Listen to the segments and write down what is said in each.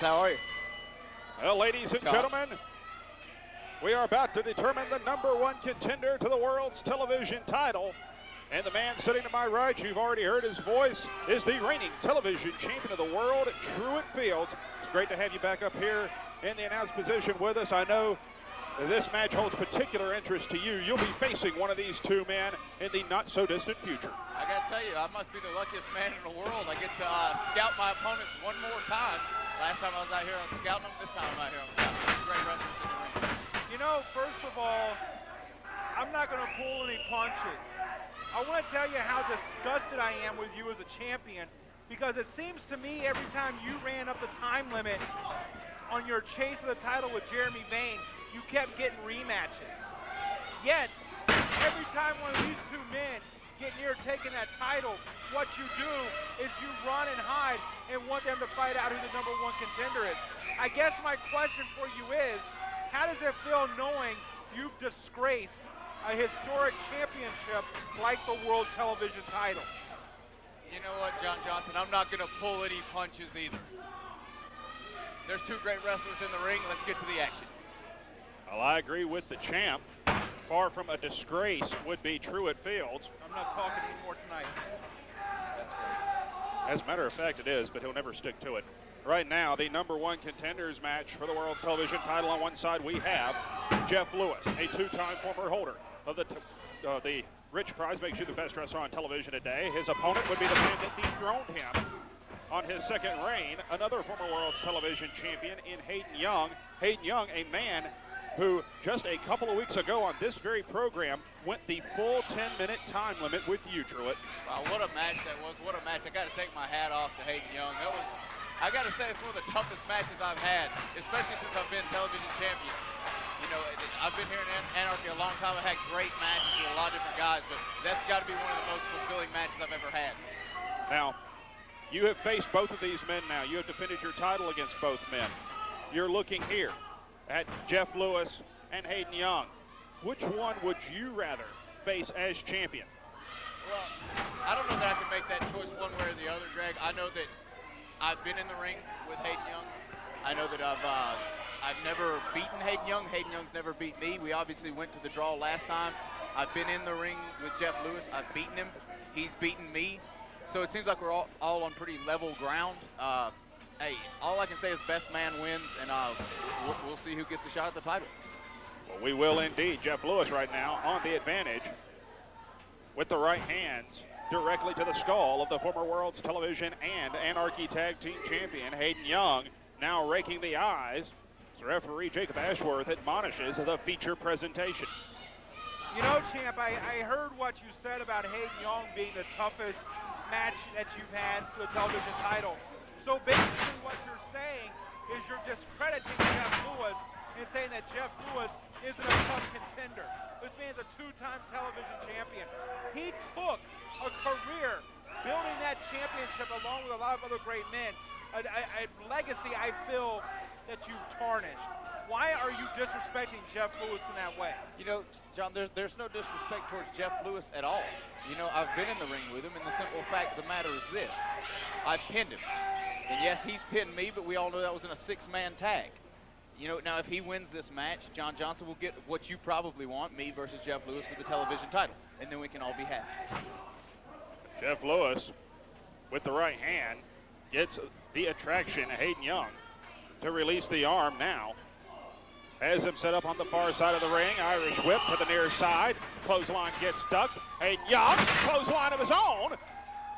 How are you? Well, ladies and gentlemen, we are about to determine the #1 contender to the world's television title. And the man sitting to my right, you've already heard his voice, is the reigning television champion of the world, Truitt Fields. It's great to have you back up here in the announce position with us. I know this match holds particular interest to you. You'll be facing one of these two men in the not-so-distant future. I got to tell you, I must be the luckiest man in the world. I get to scout my opponents one more time. Last time I was out here, I was scouting them. This time I'm out here, I'm scouting them. Great wrestlers in the ring. You know, first of all, I'm not going to pull any punches. I want to tell you how disgusted I am with you as a champion, because it seems to me every time you ran up the time limit on your chase of the title with Jeremy Vane, you kept getting rematches. Yet, every time one of these two men get near taking that title, what you do is you run and hide and want them to fight out who the #1 contender is. I guess my question for you is, how does it feel knowing you've disgraced a historic championship like the World Television title? You know what, John Johnson, I'm not going to pull any punches either. There's two great wrestlers in the ring. Let's get to the action. Well, I agree with the champ. Far from a disgrace would be Truitt Fields. I'm not talking anymore tonight. That's great. As a matter of fact, it is, but he'll never stick to it. Right now, the #1 contenders match for the world's television title. On one side, we have Jeff Lewis, a two-time former holder of the Rich Prize, makes you the best wrestler on television today. His opponent would be the man that dethroned him on his second reign, another former world's television champion in Hayden Young. Hayden Young, a man who just a couple of weeks ago on this very program went the full 10-minute time limit with you, Truitt. Wow, what a match that was. What a match. I got to take my hat off to Hayden Young. That was, I got to say, it's one of the toughest matches I've had, especially since I've been television champion. You know, I've been here in Anarchy a long time. I've had great matches with a lot of different guys, but that's got to be one of the most fulfilling matches I've ever had. Now, you have faced both of these men now. You have defended your title against both men. You're looking here at Jeff Lewis and Hayden Young. Which one would you rather face as champion? Well, I don't know that I can make that choice one way or the other, Greg. I know that I've been in the ring with Hayden Young. I know that I've never beaten Hayden Young. Hayden Young's never beat me. We obviously went to the draw last time. I've been in the ring with Jeff Lewis. I've beaten him. He's beaten me. So it seems like we're all on pretty level ground. Hey, all I can say is best man wins, and we'll see who gets the shot at the title. Well, we will indeed. Jeff Lewis right now on the advantage with the right hands directly to the skull of the former World's Television and Anarchy Tag Team Champion, Hayden Young, now raking the eyes. So referee Jacob Ashworth admonishes the feature presentation. You know, champ, I heard what you said about Hayden Young being the toughest match that you've had for the television title. So basically what you're saying is you're discrediting Jeff Lewis and saying that Jeff Lewis isn't a tough contender. This man's a two-time television champion. He took a career building that championship along with a lot of other great men. A legacy I feel that you've tarnished. Why are you disrespecting Jeff Lewis in that way? You know, John, there's no disrespect towards Jeff Lewis at all. You know, I've been in the ring with him, and the simple fact of the matter is this. I pinned him. And yes, he's pinned me, but we all know that was in a 6-man tag. You know, now if he wins this match, John Johnson will get what you probably want, me versus Jeff Lewis for the television title. And then we can all be happy. Jeff Lewis, with the right hand, gets the attraction, Hayden Young, to release the arm now. Has him set up on the far side of the ring. Irish whip to the near side. Clothesline gets ducked. Hayden Young, clothesline of his own.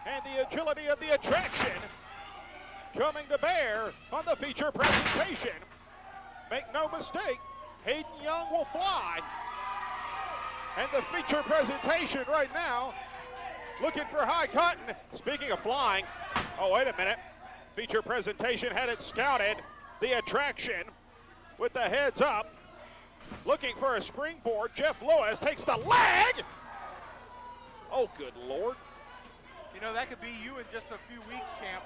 And the agility of the attraction coming to bear on the feature presentation. Make no mistake, Hayden Young will fly. And the feature presentation right now, looking for high cotton. Speaking of flying, oh, wait a minute. Feature presentation had it scouted. The attraction with the heads up. Looking for a springboard. Jeff Lewis takes the leg. Oh, good Lord. You know, that could be you in just a few weeks, champ.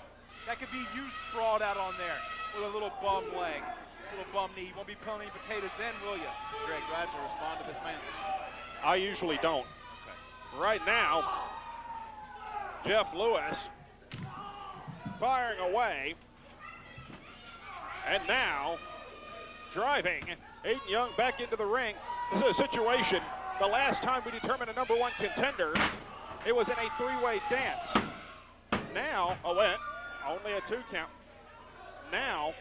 That could be you sprawled out on there with a little bum leg, a little bum knee. You won't be peeling any potatoes then, will you? Greg, do I have to respond to this man? I usually don't. Right now, Jeff Lewis firing away. And now, driving Hayden Young back into the ring. This is a situation, the last time we determined a number one contender, it was in a three-way dance. Now, only a 2 count. Now,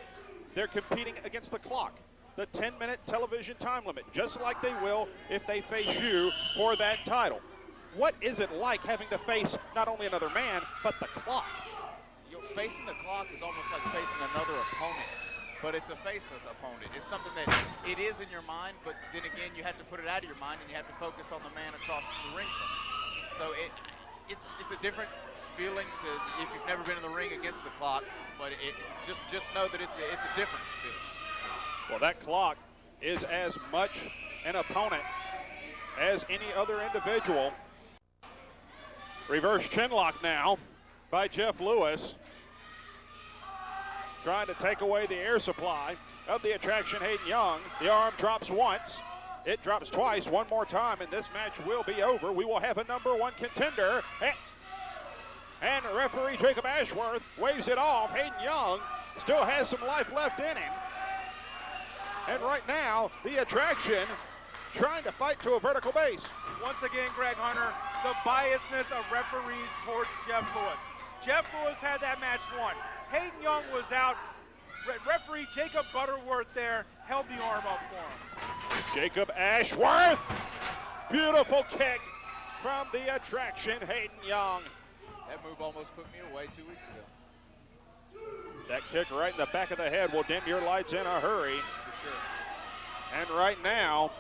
they're competing against the clock, the 10-minute television time limit, just like they will if they face you for that title. What is it like having to face not only another man, but the clock? Facing the clock is almost like facing another opponent, but it's a faceless opponent. It's something that it is in your mind, but then again, you have to put it out of your mind and you have to focus on the man across the ring from you. So it's a different feeling to if you've never been in the ring against the clock, but just know that it's a different feeling. Well, that clock is as much an opponent as any other individual. Reverse chinlock now by Jeff Lewis, trying to take away the air supply of the attraction, Hayden Young. The arm drops once, it drops twice, one more time, and this match will be over. We will have a number one contender, and referee Jacob Ashworth waves it off. Hayden Young still has some life left in him. And right now, the attraction trying to fight to a vertical base. Once again, Greg Hunter, the biasness of referees towards Jeff Lewis. Jeff Lewis had that match won. Hayden Young was out. Referee Jacob Butterworth there held the arm up for him. Jacob Ashworth. Beautiful kick from the attraction, Hayden Young. That move almost put me away 2 weeks ago. That kick right in the back of the head will dim your lights in a hurry. For sure. And right now,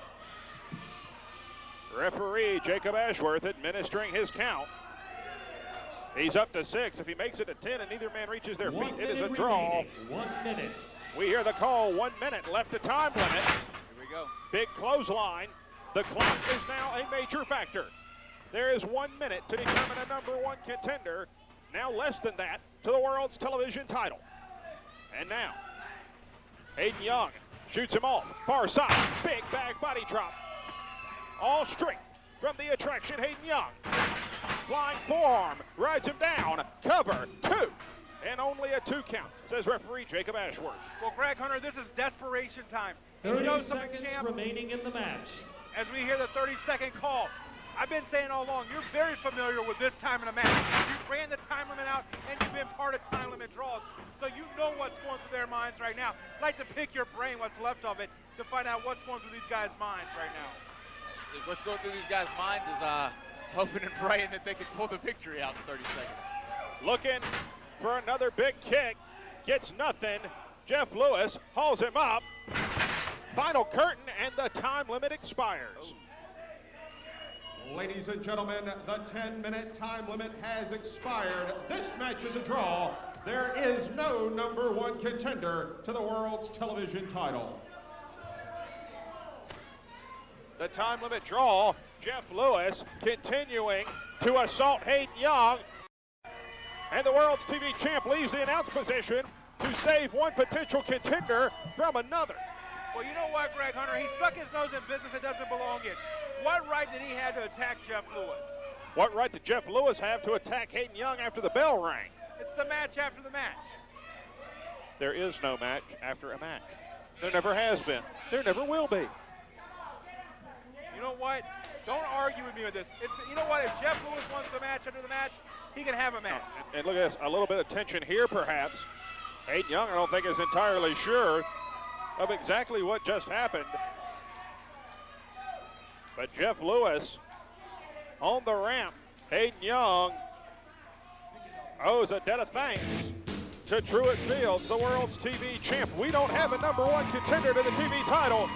referee Jacob Ashworth administering his count. He's up to 6. If he makes it to 10 and neither man reaches their feet, it is a draw. 1 minute. We hear the call, 1 minute left to time limit. Here we go. Big clothesline. The clock is now a major factor. There is 1 minute to determine a number one contender. Now less than that to the world's television title. And now, Hayden Young shoots him off. Far side, big bag body drop. All straight from the attraction, Hayden Young. Flying forearm, rides him down, cover, 2, and only a 2 count, says referee Jacob Ashworth. Well, Greg Hunter, this is desperation time. 30 seconds remaining in the match. As we hear the 30-second call, I've been saying all along, you're very familiar with this time in the match. You ran the time limit out, and you've been part of time limit draws, so you know what's going through their minds right now. I'd like to pick your brain, what's left of it, to find out what's going through these guys' minds right now. What's going through these guys' minds is hoping and praying that they can pull the victory out in 30 seconds. Looking for another big kick, gets nothing. Jeff Lewis hauls him up. Final curtain and the time limit expires. Ladies and gentlemen, the 10-minute time limit has expired. This match is a draw. There is no number one contender to the world's television title. The time limit draw, Jeff Lewis continuing to assault Hayden Young. And the world's TV champ leaves the announce position to save one potential contender from another. Well, you know what, Greg Hunter? He stuck his nose in business that doesn't belong in. What right did he have to attack Jeff Lewis? What right did Jeff Lewis have to attack Hayden Young after the bell rang? It's the match after the match. There is no match after a match. There never has been. There never will be. You know what? Don't argue with me with this. You know what? If Jeff Lewis wants the match after the match, he can have a match. And look at this, a little bit of tension here perhaps. Hayden Young, I don't think, is entirely sure of exactly what just happened. But Jeff Lewis on the ramp. Hayden Young owes a debt of thanks to Truitt Fields, the world's TV champ. We don't have a number one contender to the TV title.